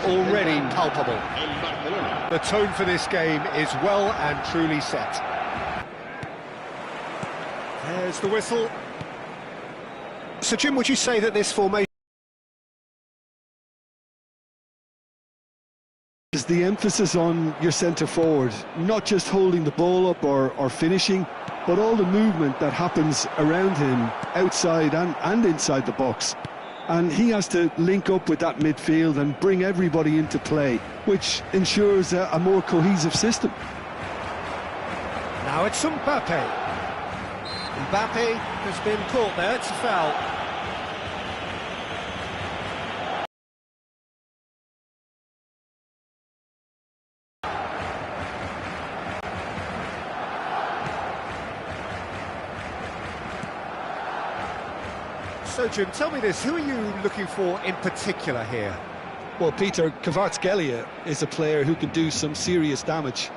already palpable. The tone for this game is well and truly set. There's the whistle. So, Jim, would you say that this formation is the emphasis on your centre forward, not just holding the ball up or finishing, but all the movement that happens around him, outside and inside the box. And he has to link up with that midfield and bring everybody into play, which ensures a more cohesive system. Now it's Mbappe. Mbappe has been caught there, it's a foul. So, Jim, tell me this, who are you looking for in particular here? Well, Peter, Kvaratskhelia is a player who can do some serious damage.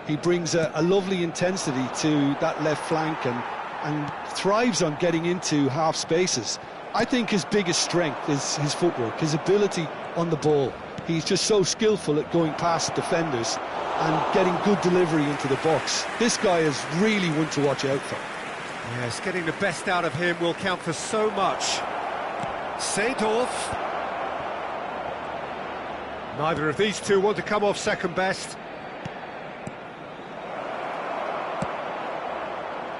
He brings a lovely intensity to that left flank and thrives on getting into half spaces. I think his biggest strength is his footwork, his ability on the ball. He's just so skillful at going past defenders and getting good delivery into the box. This guy is really one to watch out for. Yes, getting the best out of him will count for so much. Seedorf. Neither of these two want to come off second best.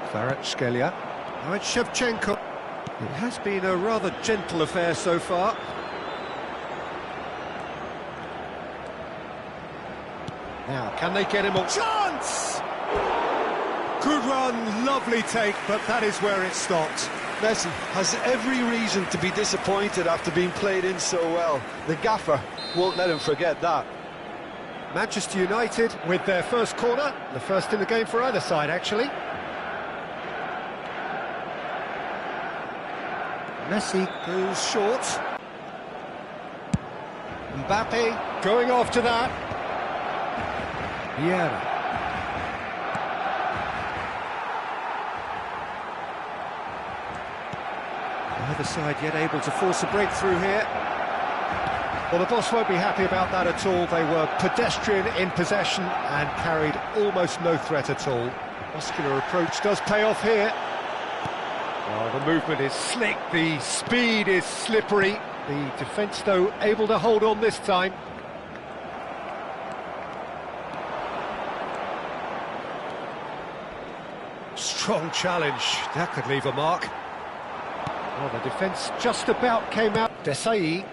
Kvaratskhelia. Now it's Shevchenko. It has been a rather gentle affair so far. Now, can they get him a chance? Good run, lovely take, but that is where it stopped. Messi has every reason to be disappointed after being played in so well. The gaffer won't let him forget that. Manchester United with their first corner, the first in the game for either side, actually. Messi goes short. Mbappe going after that. Vieira. Neither side yet able to force a breakthrough here. Well, the boss won't be happy about that at all. They were pedestrian in possession and carried almost no threat at all. Muscular approach does pay off here. Well, the movement is slick, the speed is slippery. The defence, though, able to hold on this time. Strong challenge. That could leave a mark. Well, the defence just about came out. Desai.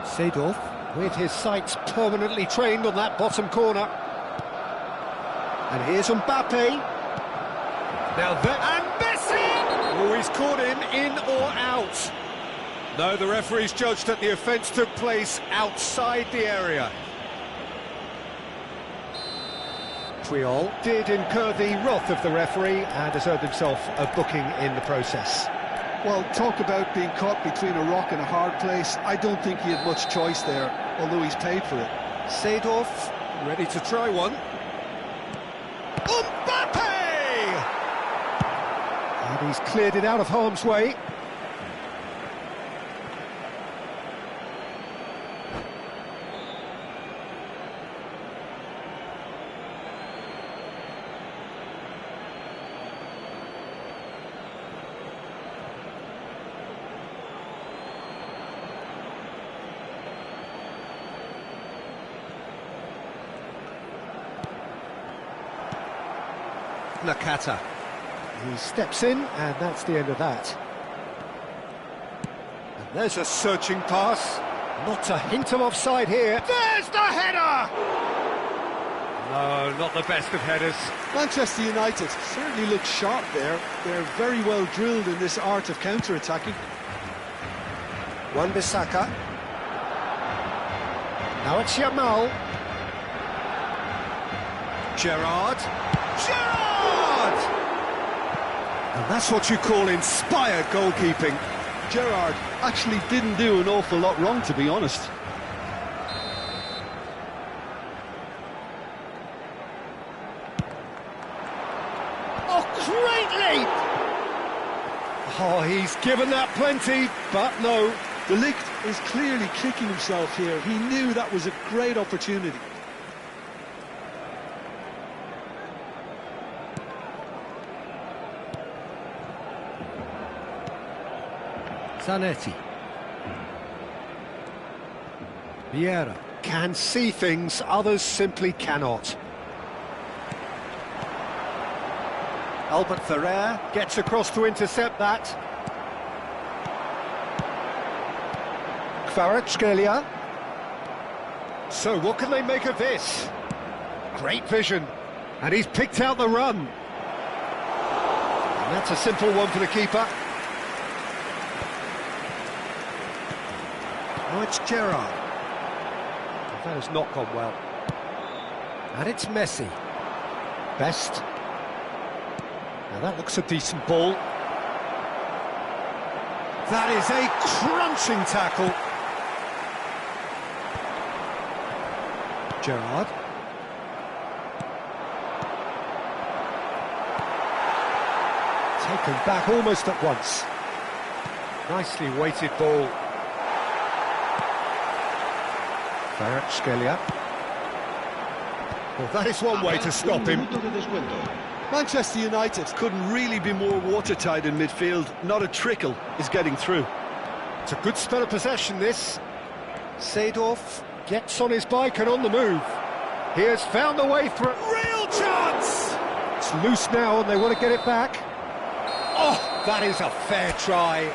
Seedorf, with his sights permanently trained on that bottom corner. And here's Mbappe. Now that... And Messi! Oh, he's caught him in or out. No, the referee's judged that the offence took place outside the area. Triol did incur the wrath of the referee and has earned himself a booking in the process. Well, talk about being caught between a rock and a hard place. I don't think he had much choice there, although he's paid for it. Seedorf, ready to try one. Mbappe! And he's cleared it out of harm's way. Nakata. He steps in, and that's the end of that. And there's a searching pass. Not a hint of offside here. There's the header! No, not the best of headers. Manchester United certainly look sharp there. They're very well drilled in this art of counter-attacking. Wan-Bissaka. Now it's Yamal. Gerrard. And that's what you call inspired goalkeeping. Gerrard actually didn't do an awful lot wrong, to be honest. Oh, great leap! Oh, he's given that plenty, but no, De Ligt is clearly kicking himself here. He knew that was a great opportunity. Zanetti. Vieira can see things others simply cannot. Albert Ferrer gets across to intercept that. Kvaratskhelia. So what can they make of this? Great vision, and he's picked out the run. And that's a simple one for the keeper. Now it's Gerrard. That has not gone well. And it's Messi. Best. Now that looks a decent ball. That is a crunching tackle. Gerrard. Taken back almost at once. Nicely weighted ball. Kvaratskhelia. Well, that is one way to stop him. Manchester United couldn't really be more watertight in midfield. Not a trickle is getting through. It's a good spell of possession, this. Seedorf gets on his bike and on the move. He has found the way through. Real chance! It's loose now and they want to get it back. Oh, that is a fair try.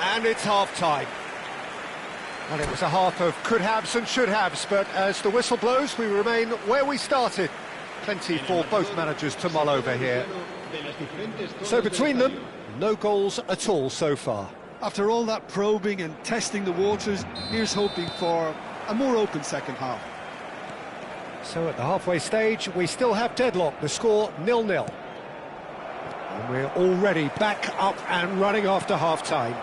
And it's half-time. Well, it was a half of could-haves and should-haves, but as the whistle blows, we remain where we started. Plenty for both managers to mull over here. So between them, no goals at all so far. After all that probing and testing the waters, here's hoping for a more open second half. So at the halfway stage, we still have deadlock, the score 0-0. And we're already back up and running after half-time.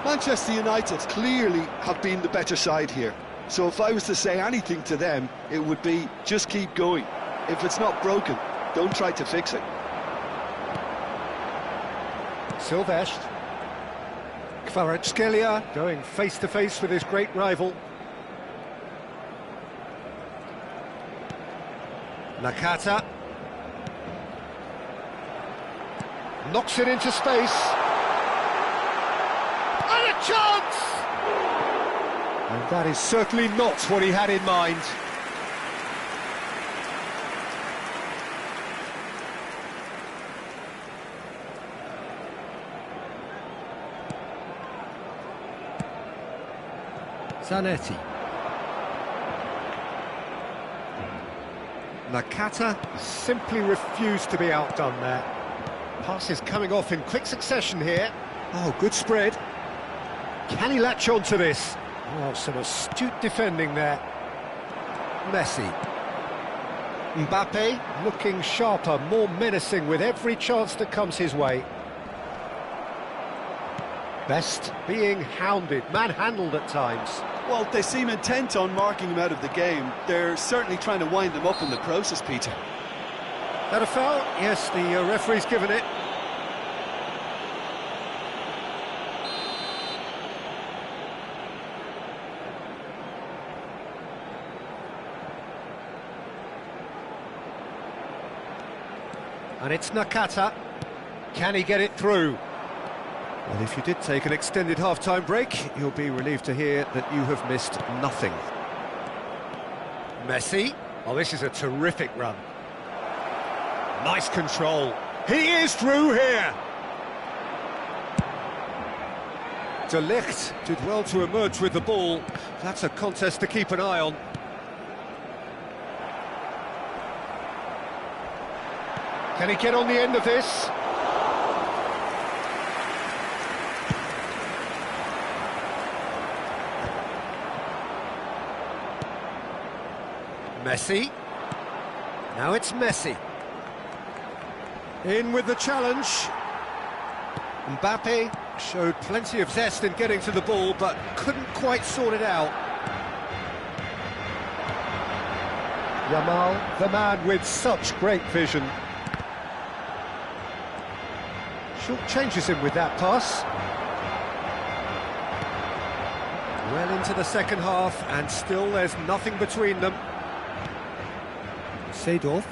Manchester United clearly have been the better side here. So if I was to say anything to them, it would be just keep going. If it's not broken, don't try to fix it. Silvestre. Kvaratskhelia going face-to-face with his great rival. Nakata. Knocks it into space. And a chance! And that is certainly not what he had in mind. Zanetti. Nakata simply refused to be outdone there. Passes coming off in quick succession here. Oh, good spread. Can he latch on to this? Oh, some astute defending there. Messi. Mbappe looking sharper, more menacing with every chance that comes his way. Best being hounded, manhandled at times. Well, they seem intent on marking him out of the game. They're certainly trying to wind him up in the process, Peter. That a foul? Yes, the referee's given it. And it's Nakata. Can he get it through? Well, if you did take an extended half-time break, you'll be relieved to hear that you have missed nothing. Messi. Oh, this is a terrific run. Nice control. He is through here. De Ligt did well to emerge with the ball. That's a contest to keep an eye on. Can he get on the end of this? Messi. Now it's Messi. In with the challenge. Mbappe showed plenty of zest in getting to the ball, but couldn't quite sort it out. Yamal, the man with such great vision. Short changes him with that pass. Well into the second half, and still there's nothing between them. Seedorf.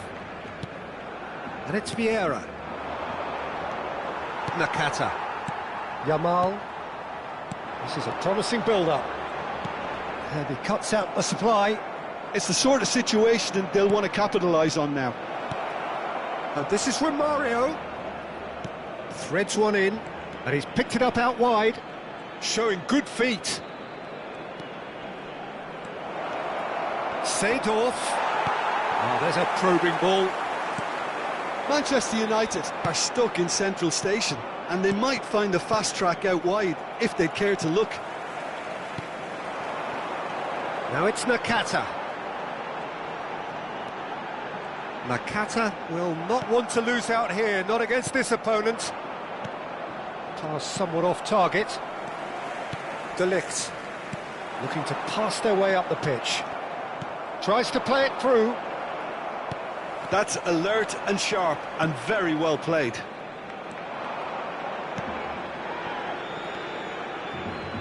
And it's Vieira. Nakata. Yamal. This is a promising build-up. And he cuts out the supply. It's the sort of situation they'll want to capitalise on now. And this is from Mario. Threads one in, and he's picked it up out wide, showing good feet. Seedorf. Oh, there's a probing ball. Manchester United are stuck in Central Station, and they might find the fast track out wide if they'd care to look. Now it's Nakata. Nakata will not want to lose out here, not against this opponent. Pass somewhat off target. De Ligt looking to pass their way up the pitch. Tries to play it through. That's alert and sharp and very well played.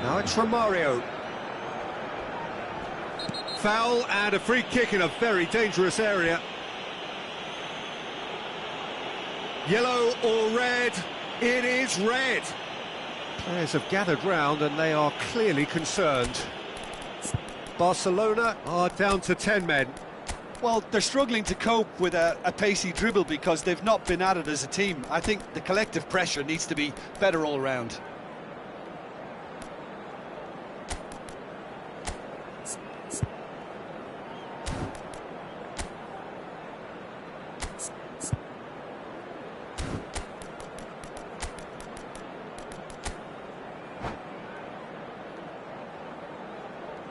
Now it's Romario. Foul and a free kick in a very dangerous area. Yellow or red? It is red. Players have gathered round and they are clearly concerned. Barcelona are down to 10 men. Well, they're struggling to cope with a pacey dribble because they've not been at it as a team. I think the collective pressure needs to be better all round.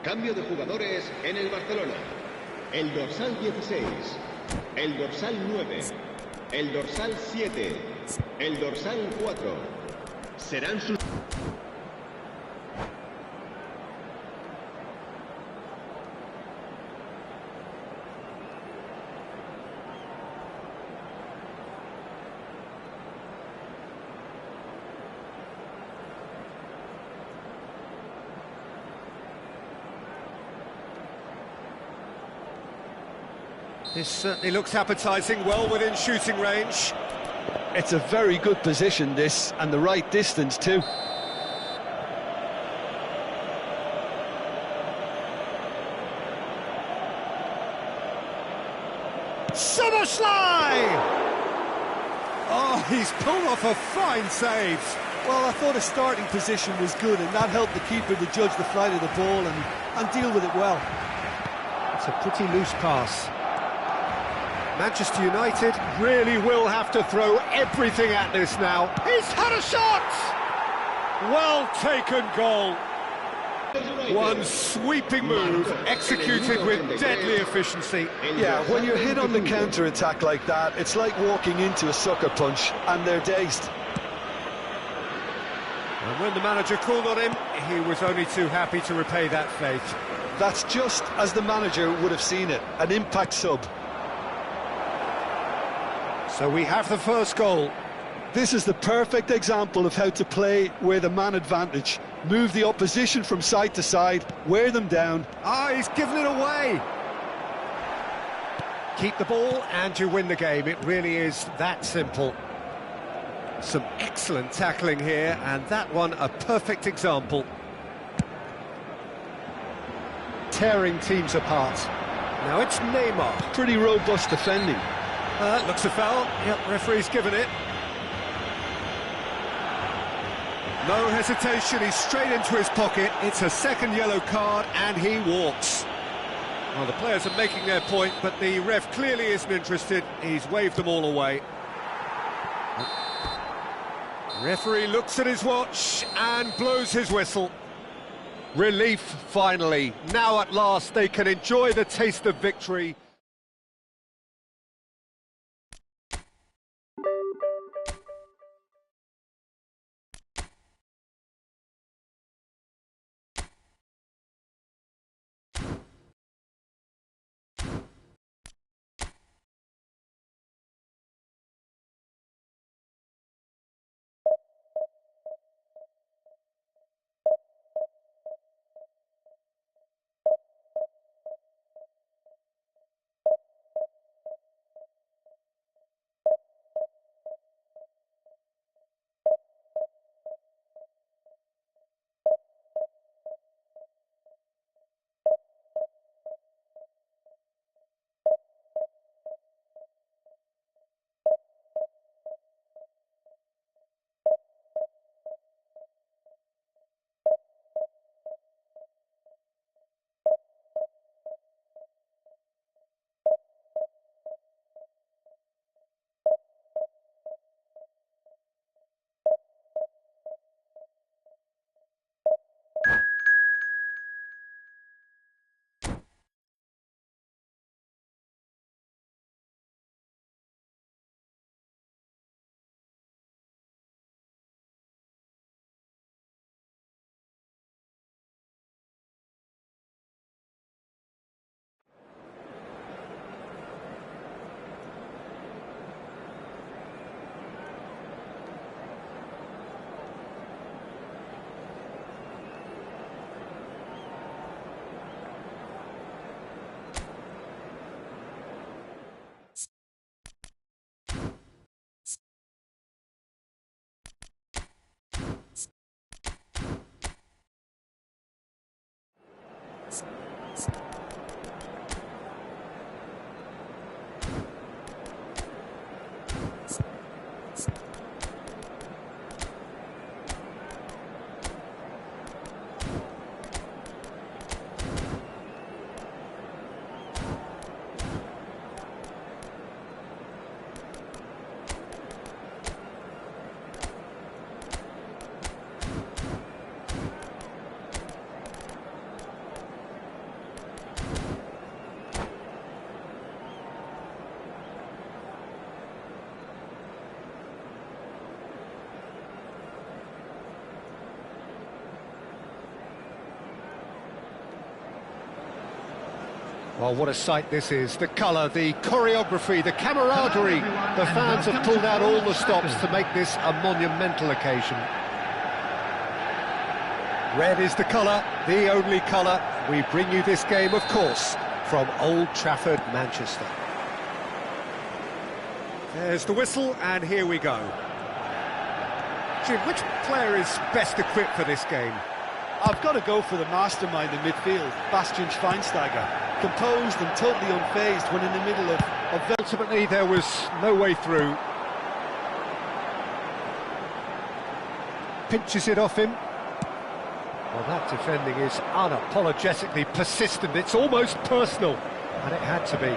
Cambio de jugadores en el Barcelona. El dorsal 16, el dorsal 9, el dorsal 7, el dorsal 4. Serán sus... This certainly looks appetising, well within shooting range. It's a very good position, this, and the right distance too. Summerslide! Oh, he's pulled off a fine save. Well, I thought his starting position was good, and that helped the keeper to judge the flight of the ball and deal with it well. It's a pretty loose pass. Manchester United really will have to throw everything at this now. He's had a shot! Well taken goal. One sweeping move, executed with deadly efficiency. Yeah, when you're hit on the counter-attack like that, it's like walking into a sucker punch, and they're dazed. And when the manager called on him, he was only too happy to repay that faith. That's just as the manager would have seen it, an impact sub. So we have the first goal. This is the perfect example of how to play with a man advantage. Move the opposition from side to side, wear them down. Ah, he's given it away. Keep the ball and you win the game. It really is that simple. Some excellent tackling here, and that one a perfect example. Tearing teams apart. Now it's Neymar. Pretty robust defending. Looks a foul. Yep, referee's given it. No hesitation, he's straight into his pocket. It's a second yellow card, and he walks. Well, the players are making their point, but the ref clearly isn't interested. He's waved them all away. Referee looks at his watch and blows his whistle. Relief, finally. Now at last they can enjoy the taste of victory. Well, what a sight this is. The colour, the choreography, the camaraderie. The fans have pulled out all the stops to make this a monumental occasion. Red is the colour, the only colour. We bring you this game, of course, from Old Trafford, Manchester. There's the whistle, and here we go. Jim, which player is best equipped for this game? I've got to go for the mastermind in midfield, Bastian Schweinsteiger. Composed and totally unfazed when in the middle of Ultimately, there was no way through. Pinches it off him. Well, that defending is unapologetically persistent. It's almost personal, and it had to be.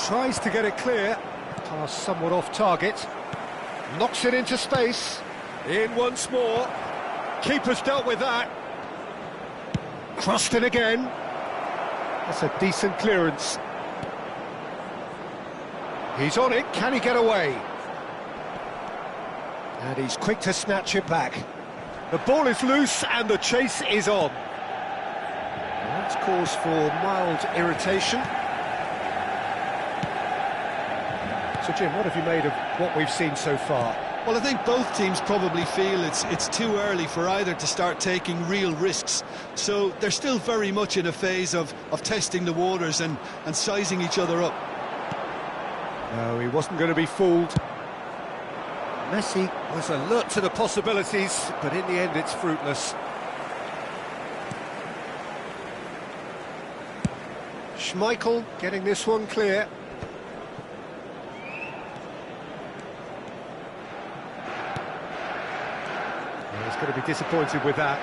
Tries to get it clear. Pass somewhat off target. Knocks it into space. In once more. Keeper's dealt with that. Crossed it again. That's a decent clearance. He's on it. Can he get away? And he's quick to snatch it back. The ball is loose and the chase is on. Well, that's cause for mild irritation. So, Jim, what have you made of what we've seen so far? Well, I think both teams probably feel it's too early for either to start taking real risks. So they're still very much in a phase of testing the waters and sizing each other up. No, he wasn't going to be fooled. Messi was alert to the possibilities, but in the end it's fruitless. Schmeichel getting this one clear. He's going to be disappointed with that.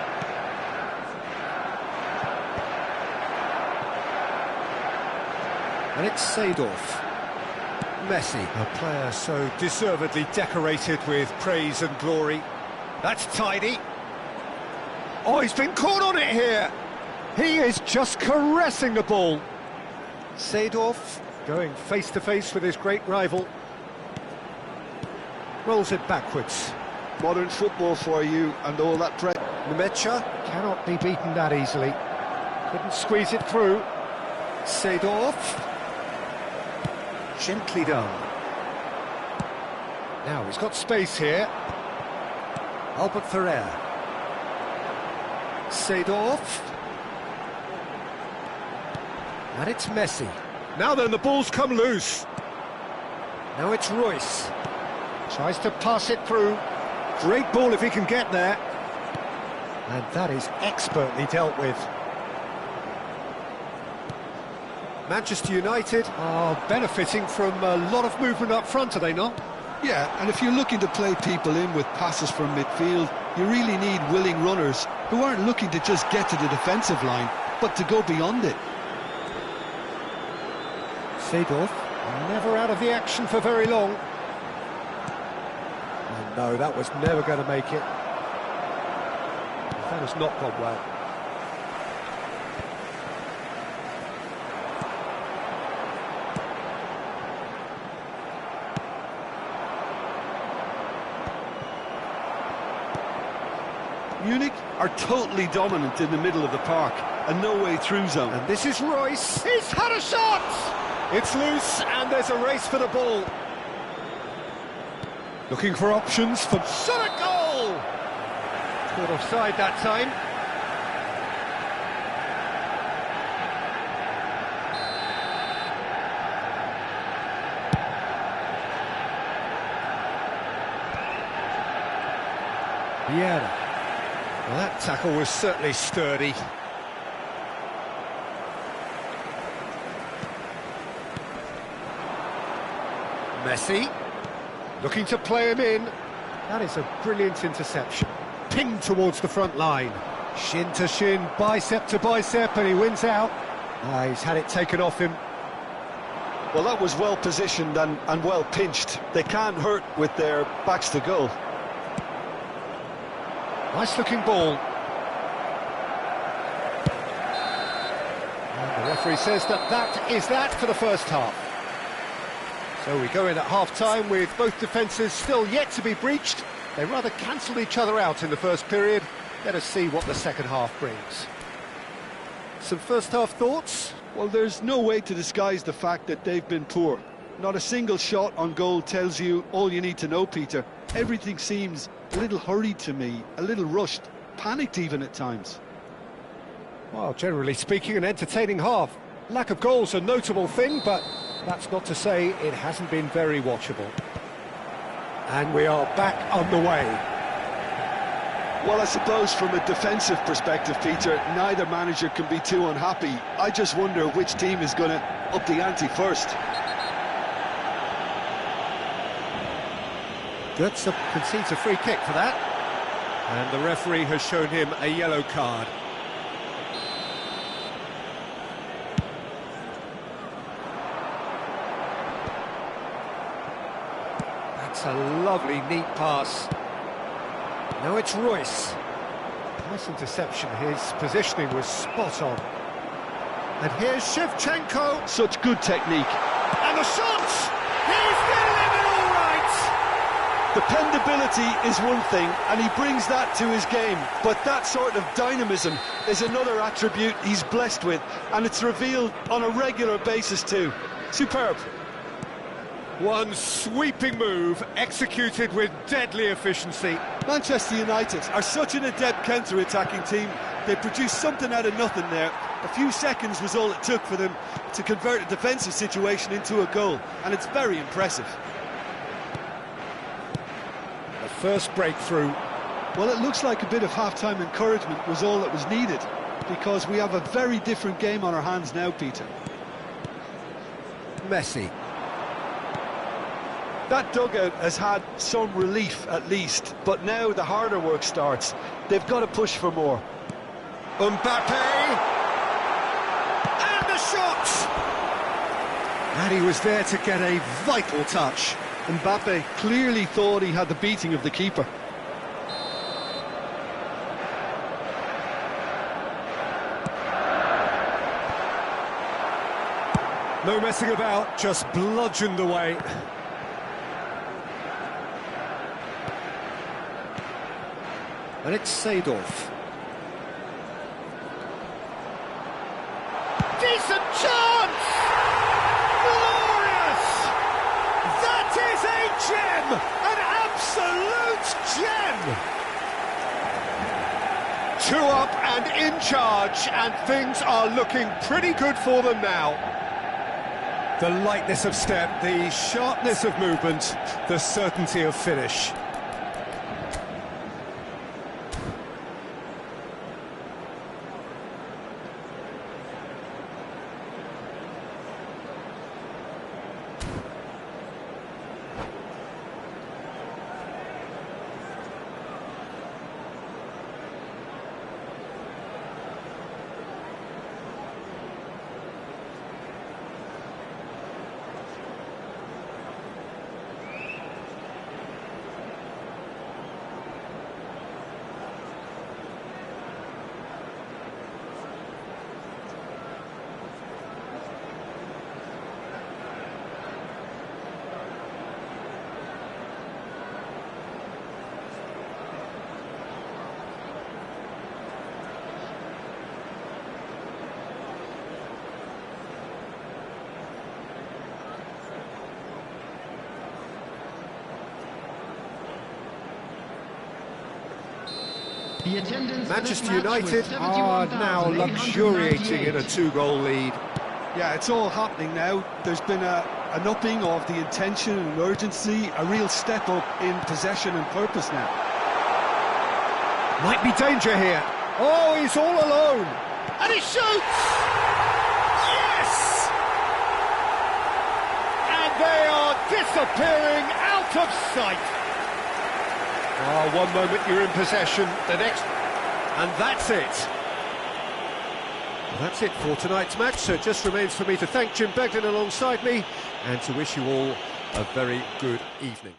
And it's Seedorf. Messi, a player so deservedly decorated with praise and glory. That's tidy. Oh, he's been caught on it here. He is just caressing the ball. Seedorf going face to face with his great rival. Rolls it backwards. Modern football for you and all that pressure. Nemecha cannot be beaten that easily. Couldn't squeeze it through. Seedorf. Gently done. Now he's got space here. Albert Ferrer. Seedorf. And it's Messi. Now then, the ball's come loose. Now it's Royce. Tries to pass it through. Great ball if he can get there. And that is expertly dealt with. Manchester United are benefiting from a lot of movement up front, are they not? Yeah, and if you're looking to play people in with passes from midfield, you really need willing runners who aren't looking to just get to the defensive line, but to go beyond it. Seedorf, never out of the action for very long. Oh no, that was never going to make it. That has not gone well. Munich are totally dominant in the middle of the park and no way through zone. And this is Royce. He's had a shot! It's loose and there's a race for the ball. Looking for options for shot at goal! Caught offside that time. Vieira. Well, that tackle was certainly sturdy. Messi, looking to play him in. That is a brilliant interception. Pinged towards the front line. Shin to shin, bicep to bicep, and he wins out. He's had it taken off him. Well, that was well positioned and well pinched. They can't hurt with their backs to goal. Nice looking ball. And the referee says that is that for the first half. So we go in at half-time with both defences still yet to be breached. They rather cancelled each other out in the first period. Let us see what the second half brings. Some first-half thoughts? Well, there's no way to disguise the fact that they've been poor. Not a single shot on goal tells you all you need to know, Peter. Everything seems a little hurried to me, a little rushed, panicked even at times. Well, generally speaking, an entertaining half. Lack of goals a notable thing, but that's not to say it hasn't been very watchable. And we are back underway. Well, I suppose from a defensive perspective, Peter, neither manager can be too unhappy. I just wonder which team is going to up the ante first. Götze concedes a free kick for that. And the referee has shown him a yellow card. That's a lovely, neat pass. Now it's Royce. Nice interception. His positioning was spot on. And here's Shevchenko. Such good technique. And the shot! He's delivered all right! Dependability is one thing, and he brings that to his game. But that sort of dynamism is another attribute he's blessed with, and it's revealed on a regular basis too. Superb. One sweeping move, executed with deadly efficiency. Manchester United are such an adept counter-attacking team. They produced something out of nothing there. A few seconds was all it took for them to convert a defensive situation into a goal, and it's very impressive. The first breakthrough. Well, it looks like a bit of half-time encouragement was all that was needed, because we have a very different game on our hands now, Peter. Messi. That dugout has had some relief at least, but now the harder work starts. They've got to push for more. Mbappe! And the shot! And he was there to get a vital touch. Mbappe clearly thought he had the beating of the keeper. No messing about, just bludgeoned away. And it's Seedorf. Decent chance! Glorious! That is a gem! An absolute gem! 2 up and in charge, and things are looking pretty good for them now. The lightness of step, the sharpness of movement, the certainty of finish. Manchester United are now luxuriating in a 2-goal lead. Yeah, it's all happening now. There's been an upping of the intention and urgency, a real step up in possession and purpose now. Might be danger here. Oh, he's all alone. And he shoots! Yes! And they are disappearing out of sight. Oh, one moment you're in possession, the next... And that's it. Well, that's it for tonight's match, so it just remains for me to thank Jim Beglin alongside me and to wish you all a very good evening.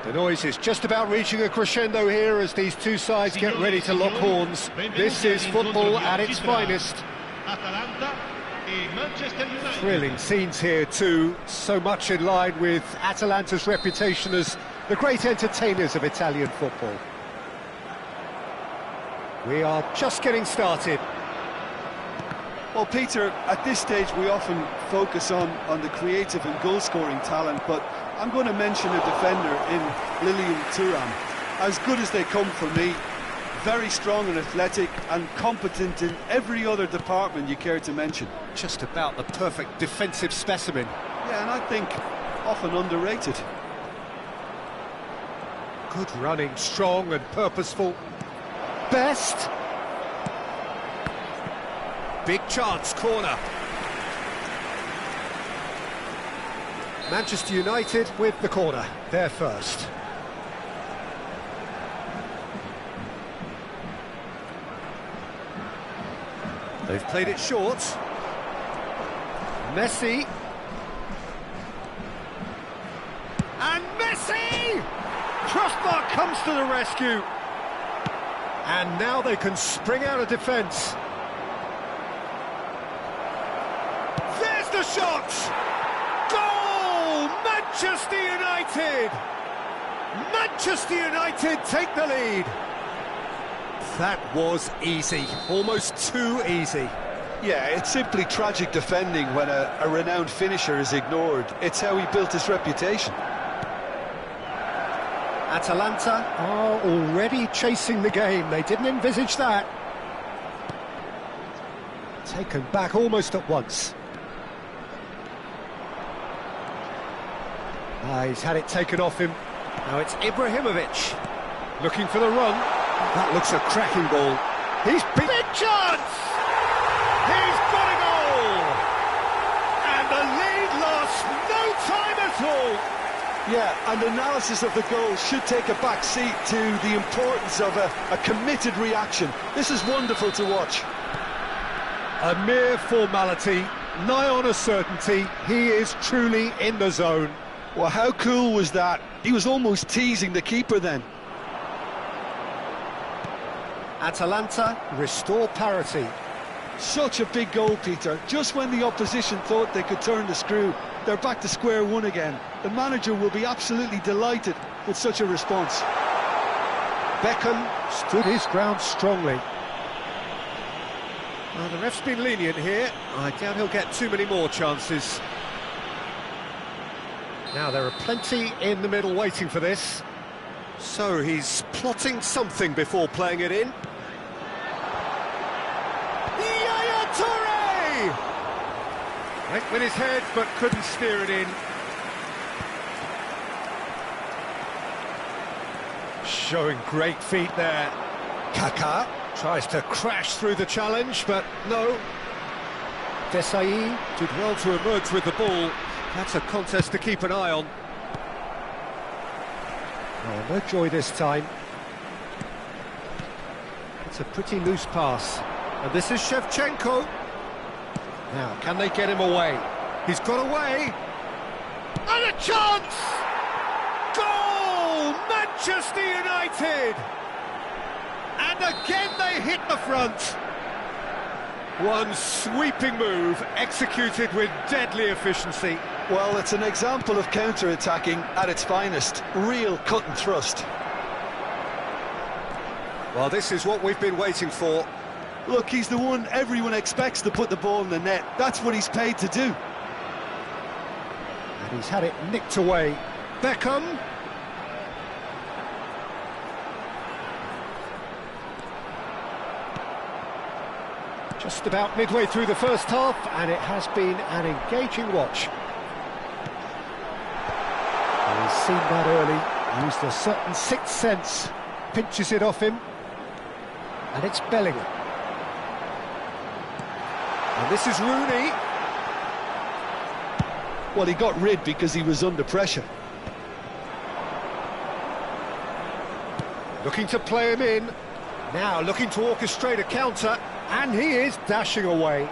The noise is just about reaching a crescendo here as these two sides get ready to lock horns. This is football at its finest. Thrilling scenes here too, so much in line with Atalanta's reputation as the great entertainers of Italian football. We are just getting started. Well, Peter, at this stage we often focus on the creative and goal-scoring talent, but I'm going to mention a defender in Lilian Thuram. As good as they come for me, very strong and athletic and competent in every other department you care to mention. Just about the perfect defensive specimen. Yeah, and I think often underrated. Good running, strong and purposeful. Best. Big chance, corner. Manchester United with the corner, they're first. They've played it short. Messi. And Messi! Crossbar comes to the rescue. And now they can spring out of defence. There's the shot! Goal! Manchester United! Manchester United take the lead. That was easy, almost too easy. Yeah, it's simply tragic defending when a renowned finisher is ignored. It's how he built his reputation. Atalanta are already chasing the game. They didn't envisage that. Taken back almost at once. He's had it taken off him. Now it's Ibrahimovic. Looking for the run. That looks a cracking ball. He's big chance! He's got a goal! And the lead lost no time at all. Yeah, and analysis of the goal should take a back seat to the importance of a committed reaction. This is wonderful to watch. A mere formality, nigh on a certainty. He is truly in the zone. Well, how cool was that? He was almost teasing the keeper then. Atalanta restore parity. Such a big goal, Peter. Just when the opposition thought they could turn the screw, they're back to square one again. The manager will be absolutely delighted with such a response. Beckham stood his ground strongly. Well, the ref's been lenient here. I doubt he'll get too many more chances. Now, there are plenty in the middle waiting for this. So, he's plotting something before playing it in. Yaya Toure! Went with his head, but couldn't steer it in. Showing great feet there. Kaká tries to crash through the challenge, but no. Desai did well to emerge with the ball. That's a contest to keep an eye on. Oh, no joy this time. It's a pretty loose pass. And this is Shevchenko. Now, can they get him away? He's got away. And a chance! Goal! Manchester United! And again they hit the front. One sweeping move, executed with deadly efficiency. Well, it's an example of counter-attacking at its finest. Real cut and thrust. Well, this is what we've been waiting for. Look, he's the one everyone expects to put the ball in the net. That's what he's paid to do. And he's had it nicked away. Beckham. Just about midway through the first half, and it has been an engaging watch. He's seen that early, used a certain sixth sense, pinches it off him, and it's Bellingham. And this is Rooney. Well, he got rid because he was under pressure. Looking to play him in. Now looking to orchestrate a counter, and he is dashing away.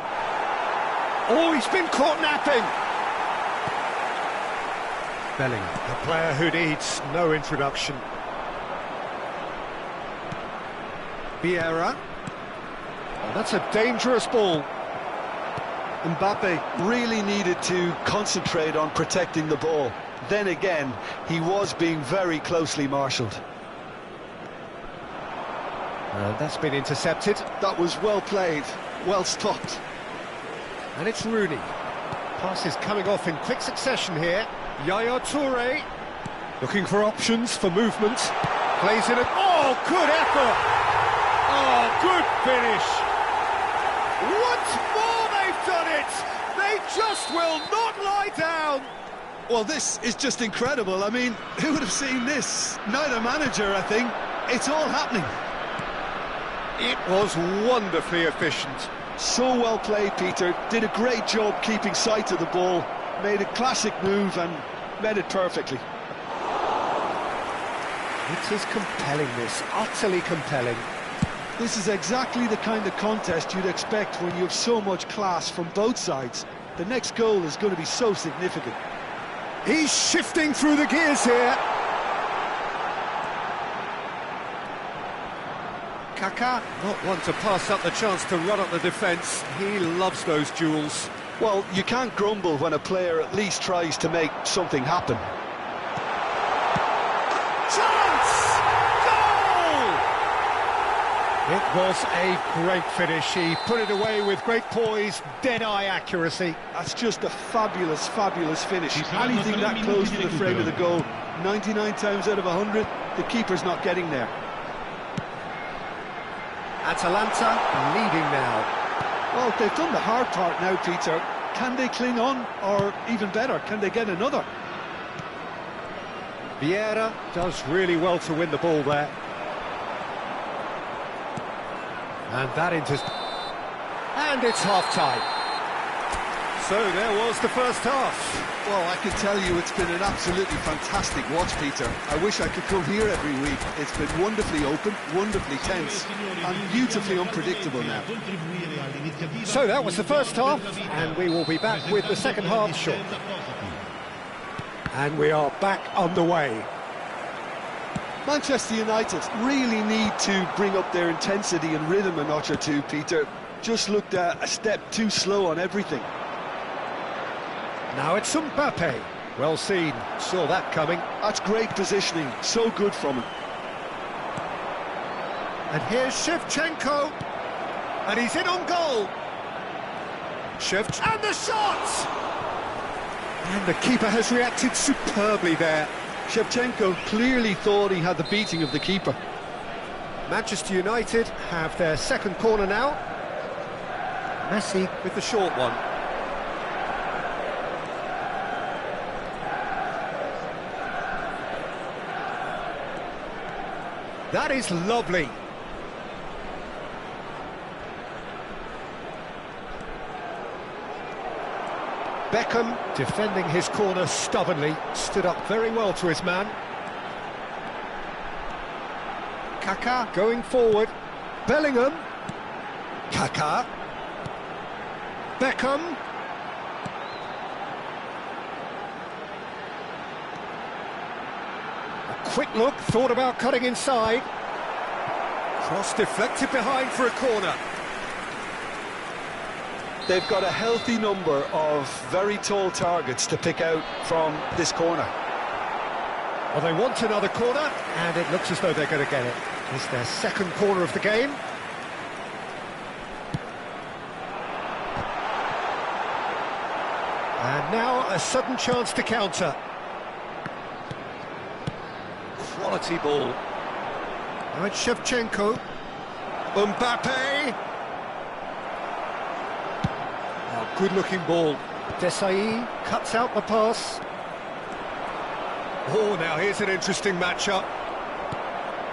Oh, he's been caught napping. Bellingham, a player who needs no introduction. Vieira. Oh, that's a dangerous ball. Mbappe really needed to concentrate on protecting the ball. Then again, he was being very closely marshalled. That's been intercepted. That was well played, well stopped. And it's Rooney. Passes coming off in quick succession here. Yaya Toure. Looking for options for movement. Plays in it. Oh, good effort! Oh, good finish! Once more they've done it! They just will not lie down! Well, this is just incredible. I mean, who would have seen this? Neither manager, I think. It's all happening. It was wonderfully efficient. So well played, Peter. Did a great job keeping sight of the ball. Made a classic move and made it perfectly. It is compelling, this. Utterly compelling. This is exactly the kind of contest you'd expect when you have so much class from both sides. The next goal is going to be so significant. He's shifting through the gears here. Kaká, not one to pass up the chance to run up the defence. He loves those duels. Well, you can't grumble when a player at least tries to make something happen. Chance! Goal! It was a great finish. He put it away with great poise, dead-eye accuracy. That's just a fabulous, fabulous finish. Anything that close to the frame of the goal, 99 times out of 100, the keeper's not getting there. Atalanta leading now. Well, they've done the hard part now, Peter. Can they cling on, or even better, can they get another? Vieira does really well to win the ball there. And that and it's half-time. So there was the first half. Well, I can tell you it's been an absolutely fantastic watch, Peter. I wish I could come here every week. It's been wonderfully open, wonderfully tense, and beautifully unpredictable now. So that was the first half, and we will be back with the second half shortly. And we are back on the way. Manchester United really need to bring up their intensity and rhythm a notch or two, Peter. Just looked a step too slow on everything. Now it's Mbappe. Well seen, saw that coming. That's great positioning, so good from him. And here's Shevchenko. And he's in on goal. And the shot! And the keeper has reacted superbly there. Shevchenko clearly thought he had the beating of the keeper. Manchester United have their second corner now. Messi with the short one. That is lovely. Beckham, defending his corner stubbornly, stood up very well to his man. Kaká going forward. Bellingham. Kaká. Beckham. A quick look, thought about cutting inside. Cross deflected behind for a corner. They've got a healthy number of very tall targets to pick out from this corner. Well, they want another corner, and it looks as though they're going to get it. It's their second corner of the game. And now a sudden chance to counter. Quality ball. Now it's Shevchenko. Mbappe. Oh, good-looking ball. Desai cuts out the pass. Oh, now here's an interesting matchup.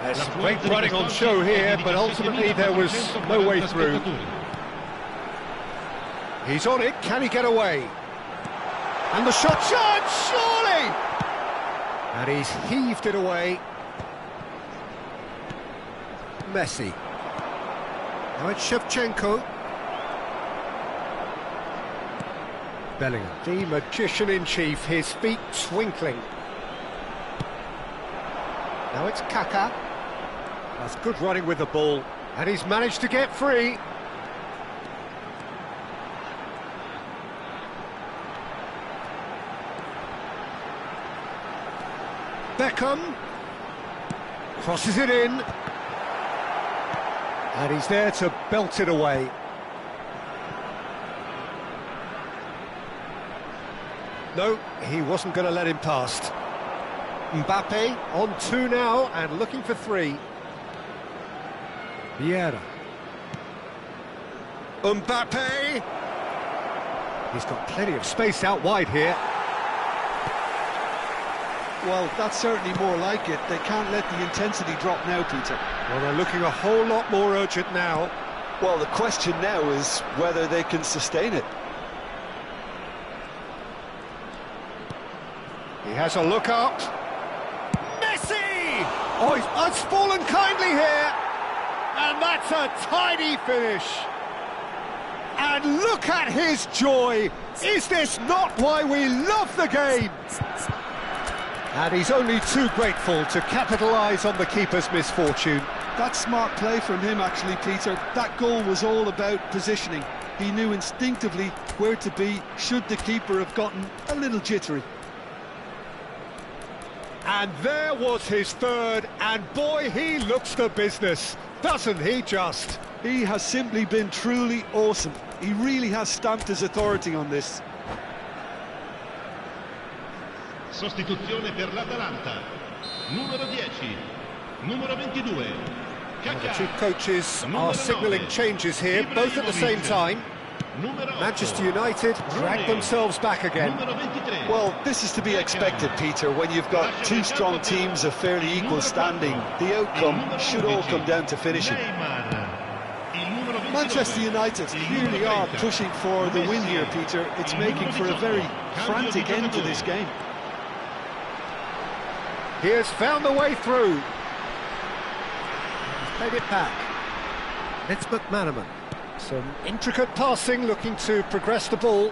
There's some great running on show here, but ultimately there was no way through. He's on it, can he get away? And the shot, surely! And he's heaved it away. Messi. Now it's Shevchenko. Bellingham, the magician-in-chief, his feet twinkling. Now it's Kaká. That's good running with the ball, and he's managed to get free. Beckham crosses it in, and he's there to belt it away. No, he wasn't going to let him past. Mbappe on 2 now and looking for 3. Vieira. Mbappe! He's got plenty of space out wide here. Well, that's certainly more like it. They can't let the intensity drop now, Peter. Well, they're looking a whole lot more urgent now. Well, the question now is whether they can sustain it. He has a look up. Messi! Oh, it's fallen kindly here. And that's a tidy finish. And look at his joy. Is this not why we love the game? And he's only too grateful to capitalise on the keeper's misfortune. That's smart play from him, actually, Peter. That goal was all about positioning. He knew instinctively where to be should the keeper have gotten a little jittery. And there was his third, and boy, he looks the business, doesn't he just? He has simply been truly awesome. He really has stamped his authority on this. Sostituzione per l'Atalanta. Numero 10. Numero 22. Well, the two coaches are signalling changes here, both at the same time. Manchester United drag themselves back again. Well, this is to be expected, Peter. When you've got two strong teams of fairly equal standing, the outcome should all come down to finishing. Manchester United clearly are pushing for the win here, Peter. It's making for a very frantic end to this game. He has found the way through. He's played it back. It's McManaman. Some intricate passing, looking to progress the ball.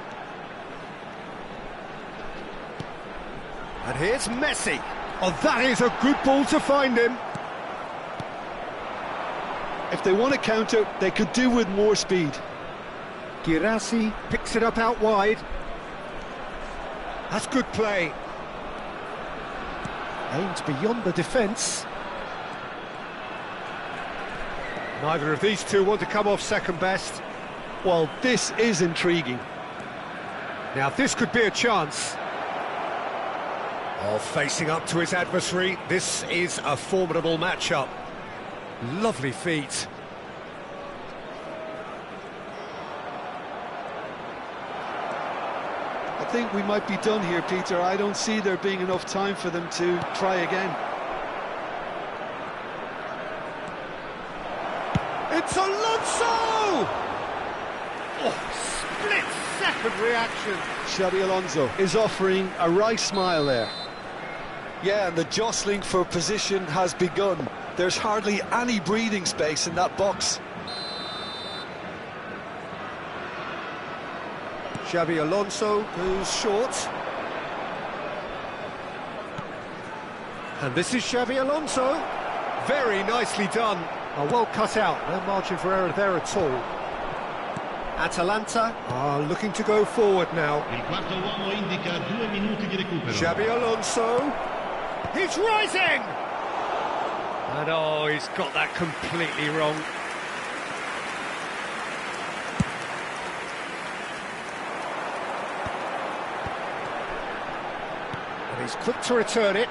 And here's Messi. Oh, that is a good ball to find him. If they want to counter, they could do with more speed. Girassi picks it up out wide. That's good play. Aims beyond the defence. Neither of these two want to come off second best. Well, this is intriguing. Now this could be a chance. Oh, facing up to his adversary. This is a formidable matchup. Lovely feet. I think we might be done here, Peter. I don't see there being enough time for them to try again. It's Alonso! Oh, split-second reaction. Xabi Alonso is offering a right smile there. Yeah, and the jostling for position has begun. There's hardly any breathing space in that box. Xabi Alonso goes short. And this is Xabi Alonso. Very nicely done. Oh, well cut out, no margin for error there at all. Atalanta are looking to go forward now. Xabi Alonso. He's rising! And oh, he's got that completely wrong. And he's quick to return it.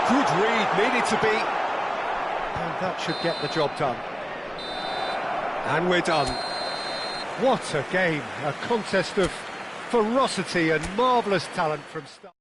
Good read, needed to be. And that should get the job done. And we're done. What a game, a contest of ferocity and marvellous talent from start.